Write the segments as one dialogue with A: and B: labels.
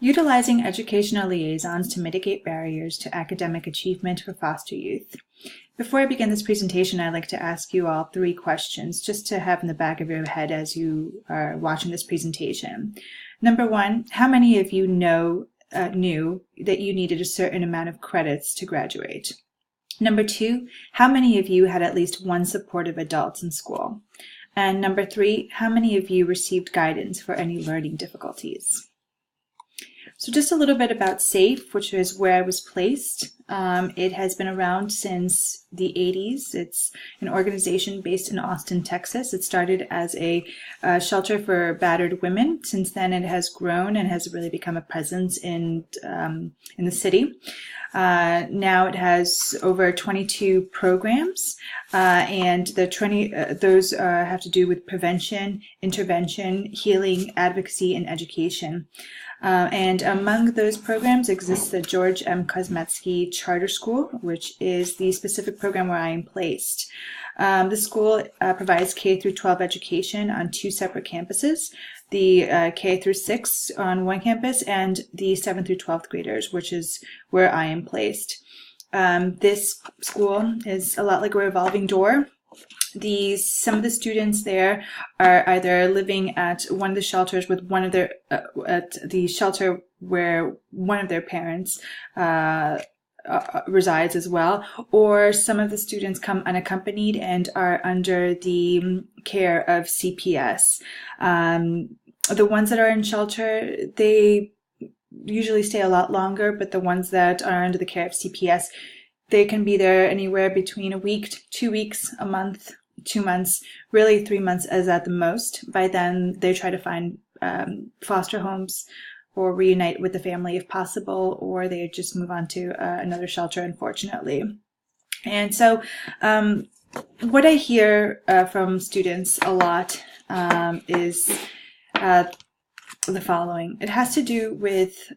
A: Utilizing educational liaisons to mitigate barriers to academic achievement for foster youth. Before I begin this presentation, I'd like to ask you all 3 questions just to have in the back of your head as you are watching this presentation. Number 1, how many of you knew that you needed a certain amount of credits to graduate? Number 2, how many of you had at least one supportive adult in school? And number 3, how many of you received guidance for any learning difficulties? So just a little bit about SAFE, which is where I was placed. It has been around since the 80s. It's an organization based in Austin, Texas. It started as a shelter for battered women. Since then, it has grown and has really become a presence in the city. Now it has over 22 programs, and those have to do with prevention, intervention, healing, advocacy, and education. And among those programs exists the George M. Kosmetsky Charter School, which is the specific program where I am placed. The school provides K through 12 education on 2 separate campuses, the K through 6 on one campus and the 7th through 12th graders, which is where I am placed. This school is a lot like a revolving door. Some of the students there are either living at one of the shelters with one of their at the shelter where one of their parents resides as well, or some of the students come unaccompanied and are under the care of CPS. The ones that are in shelter, they usually stay a lot longer, but the ones that are under the care of CPS, they can be there anywhere between a week, 2 weeks, a month, 2 months, really 3 months as at the most. By then, they try to find foster homes or reunite with the family if possible, or they just move on to another shelter, unfortunately. And so what I hear from students a lot is the following. It has to do with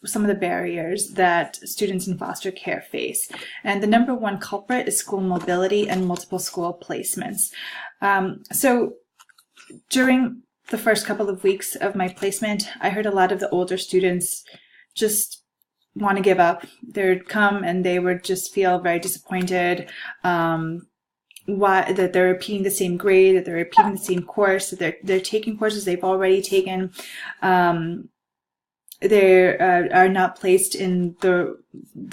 A: some of the barriers that students in foster care face. And the number 1 culprit is school mobility and multiple school placements. So during the first couple of weeks of my placement, I heard a lot of the older students just want to give up. They would come and they would just feel very disappointed. That they're repeating the same grade, that they're repeating the same course, that they're taking courses they've already taken. They are not placed in the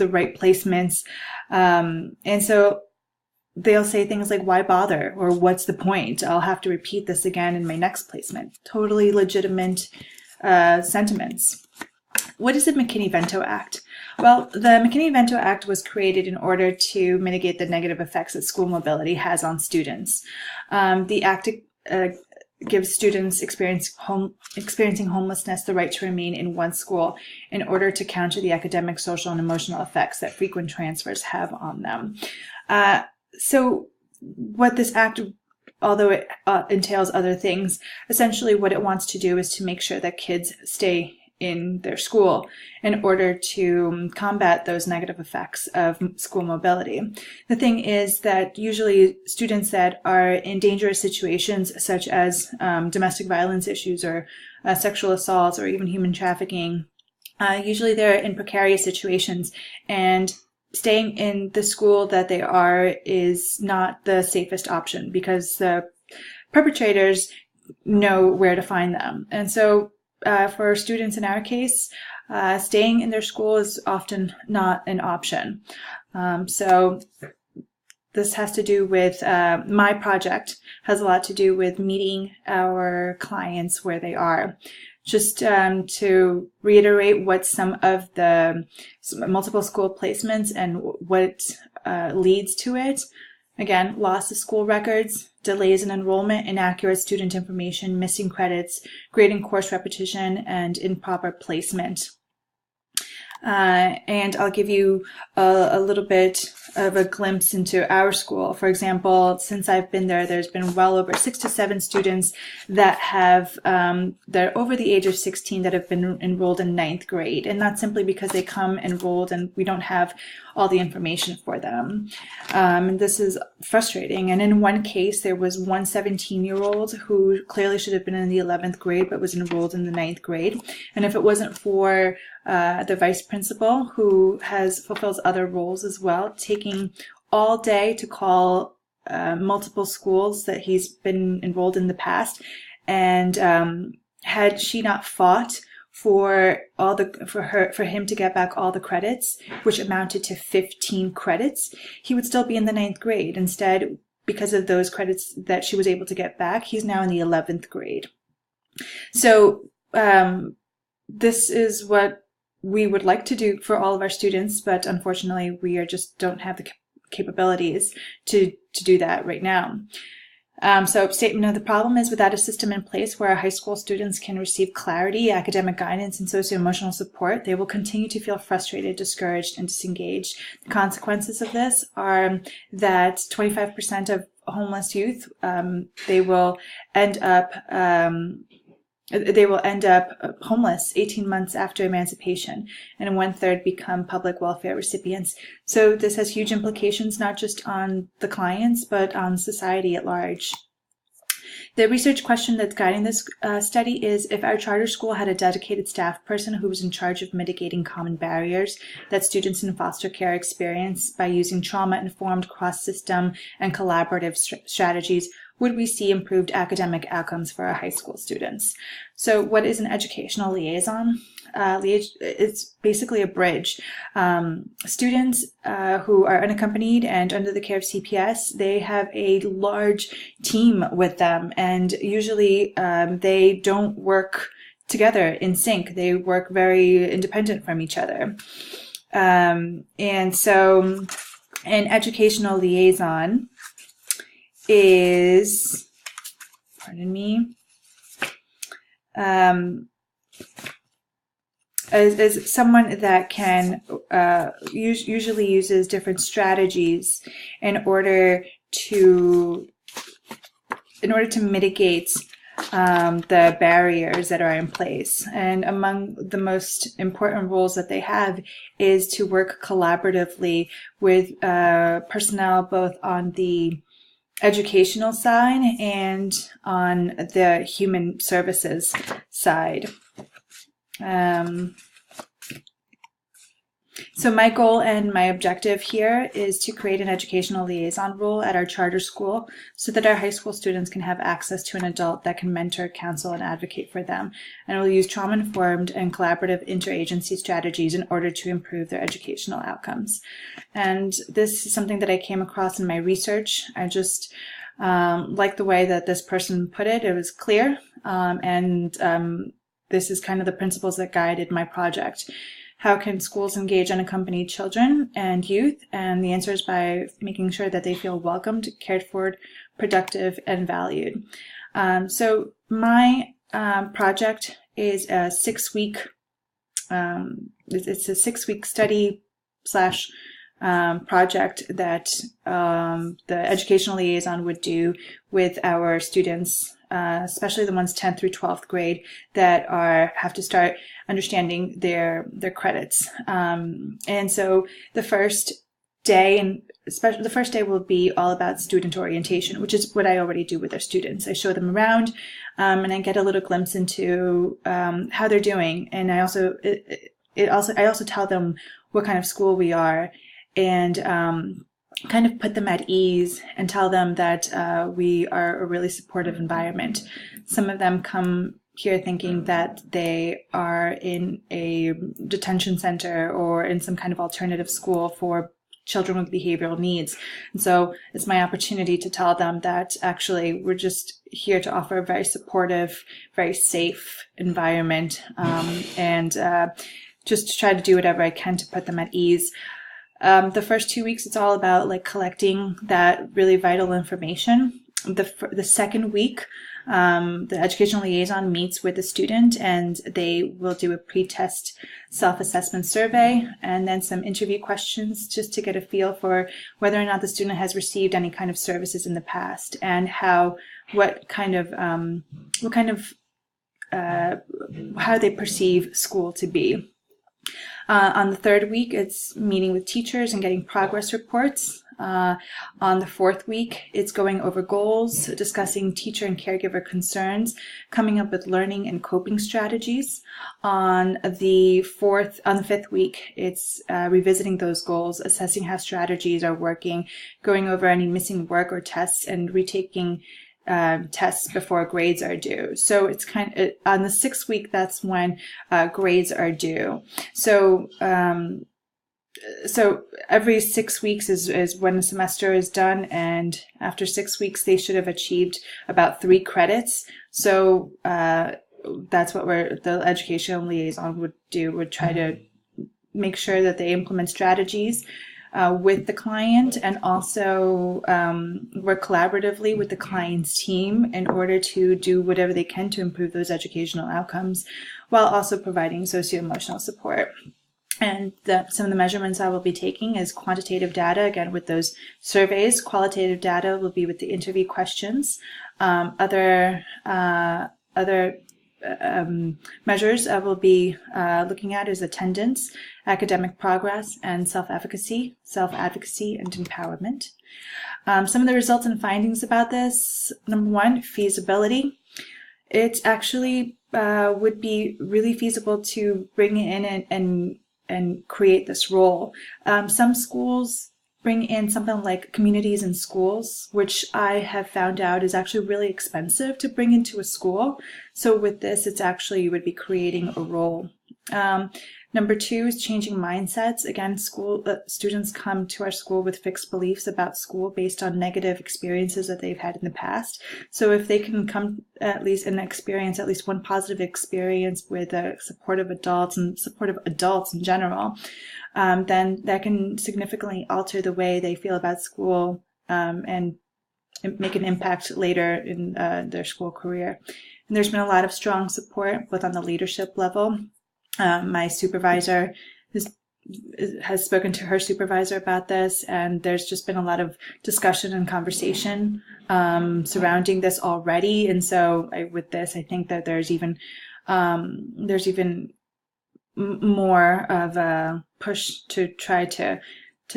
A: right placements, and so they'll say things like, "Why bother?" or "What's the point? I'll have to repeat this again in my next placement." Totally legitimate sentiments. What is the McKinney-Vento Act? Well, the McKinney-Vento Act was created in order to mitigate the negative effects that school mobility has on students. The act gives students experiencing homelessness the right to remain in one school in order to counter the academic, social, and emotional effects that frequent transfers have on them. So what this act, although it entails other things, essentially what it wants to do is to make sure that kids stay in their school in order to combat those negative effects of school mobility. The thing is that usually students that are in dangerous situations, such as domestic violence issues or sexual assaults or even human trafficking, usually they're in precarious situations, and staying in the school that they are is not the safest option because the perpetrators know where to find them. And so for students in our case, staying in their school is often not an option. So this has to do with, my project has a lot to do with meeting our clients where they are. Just to reiterate what some of the multiple school placements and what leads to it. Again, loss of school records, delays in enrollment, inaccurate student information, missing credits, grading course repetition, and improper placement. And I'll give you a little bit of a glimpse into our school. For example, since I've been there, there's been well over 6 to 7 students that have that are over the age of 16 that have been enrolled in 9th grade, and not simply because they come enrolled and we don't have all the information for them. And this is frustrating. And in one case, there was one 17-year-old who clearly should have been in the 11th grade but was enrolled in the 9th grade. And if it wasn't for the vice principal, who fulfills other roles as well, taking all day to call multiple schools that he's been enrolled in the past, and had she not fought for him to get back all the credits, which amounted to 15 credits, he would still be in the 9th grade. Instead, because of those credits that she was able to get back, he's now in the 11th grade. So this is what we would like to do for all of our students, but unfortunately we just don't have the capabilities to do that right now. So statement of the problem is, without a system in place where our high school students can receive clarity, academic guidance, and socio-emotional support, they will continue to feel frustrated, discouraged, and disengaged. The consequences of this are that 25% of homeless youth, they will end up homeless 18 months after emancipation, and 1/3 become public welfare recipients. So this has huge implications, not just on the clients, but on society at large. The research question that's guiding this study is, if our charter school had a dedicated staff person who was in charge of mitigating common barriers that students in foster care experience by using trauma-informed, cross-system, and collaborative strategies, would we see improved academic outcomes for our high school students? So what is an educational liaison? It's basically a bridge. Students who are unaccompanied and under the care of CPS, they have a large team with them, and usually they don't work together in sync. They work very independent from each other. And so an educational liaison is, as someone that can usually uses different strategies in order to mitigate the barriers that are in place. And among the most important roles that they have is to work collaboratively with personnel both on the educational side and on the human services side. So my goal and my objective here is to create an educational liaison role at our charter school so that our high school students can have access to an adult that can mentor, counsel, and advocate for them. And we'll use trauma-informed and collaborative interagency strategies in order to improve their educational outcomes. And this is something that I came across in my research. I just like the way that this person put it. It was clear, and this is kind of the principles that guided my project. How can schools engage unaccompanied children and youth? And the answer is by making sure that they feel welcomed, cared for, productive, and valued. So my project is a 6-week, it's a 6-week study slash project that the educational liaison would do with our students, especially the ones 10th through 12th grade that have to start understanding their credits. And so the first day, and especially the first day, will be all about student orientation, which is what I already do with our students. I show them around, and I get a little glimpse into how they're doing. And I also tell them what kind of school we are, and kind of put them at ease and tell them that we are a really supportive environment. Some of them come here thinking that they are in a detention center or in some kind of alternative school for children with behavioral needs. And so it's my opportunity to tell them that actually we're just here to offer a very supportive, very safe environment, and just to try to do whatever I can to put them at ease. The first 2 weeks, it's all about collecting that really vital information. The second week, The educational liaison meets with the student, and they will do a pre-test self-assessment survey and then some interview questions just to get a feel for whether or not the student has received any kind of services in the past, and how they perceive school to be. On the third week, it's meeting with teachers and getting progress reports. On the fourth week, it's going over goals, discussing teacher and caregiver concerns, coming up with learning and coping strategies. On the fifth week, it's revisiting those goals, assessing how strategies are working, going over any missing work or tests, and retaking tests before grades are due. So it's on the sixth week, that's when grades are due. So every 6 weeks is when the semester is done, and after 6 weeks they should have achieved about 3 credits. So that's what the educational liaison would do, would try to make sure that they implement strategies with the client, and also work collaboratively with the client's team in order to do whatever they can to improve those educational outcomes, while also providing socio-emotional support. And some of the measurements I will be taking is quantitative data, again with those surveys. Qualitative data will be with the interview questions. Other measures I will be looking at is attendance, academic progress, and self-advocacy and empowerment. Some of the results and findings about this: number one, feasibility. It actually would be really feasible to bring in and create this role. Some schools bring in something like communities in schools, which I have found out is actually really expensive to bring into a school. So with this, it's actually, you would be creating a role. Number two is changing mindsets. Again, students come to our school with fixed beliefs about school based on negative experiences that they've had in the past. So if they can come at least and experience at least one positive experience with supportive adults and supportive adults in general, then that can significantly alter the way they feel about school and make an impact later in their school career. And there's been a lot of strong support, both on the leadership level. My supervisor has spoken to her supervisor about this, and there's just been a lot of discussion and conversation surrounding this already. And so with this, I think that there's even more of a push to try to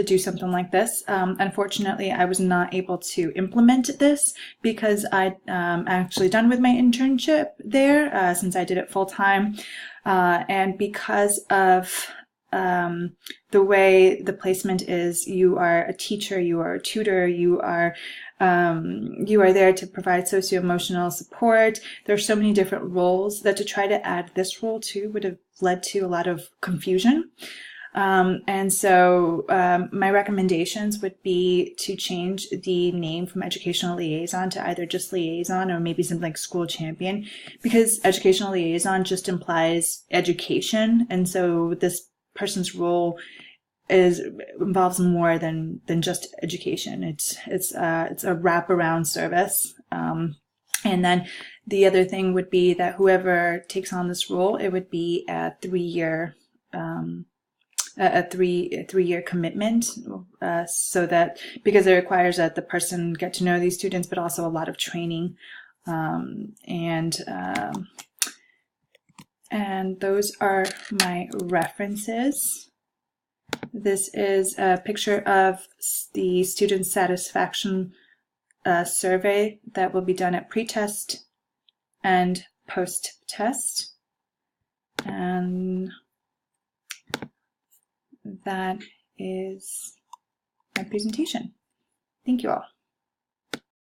A: do something like this. Unfortunately, I was not able to implement this because I'm actually done with my internship there since I did it full time. And because of the way the placement is, you are a teacher, you are a tutor, you are there to provide socio-emotional support. There are so many different roles that to try to add this role to would have led to a lot of confusion. And so my recommendations would be to change the name from educational liaison to either just liaison or maybe something like school champion, because educational liaison just implies education. And so this person's role involves more than just education. It's a wraparound service. And then the other thing would be that whoever takes on this role, it would be a 3-year three-year commitment, so that, because it requires that the person get to know these students, but also a lot of training, and those are my references. This is a picture of the student satisfaction survey that will be done at pre-test and post-test, and that is my presentation. Thank you all.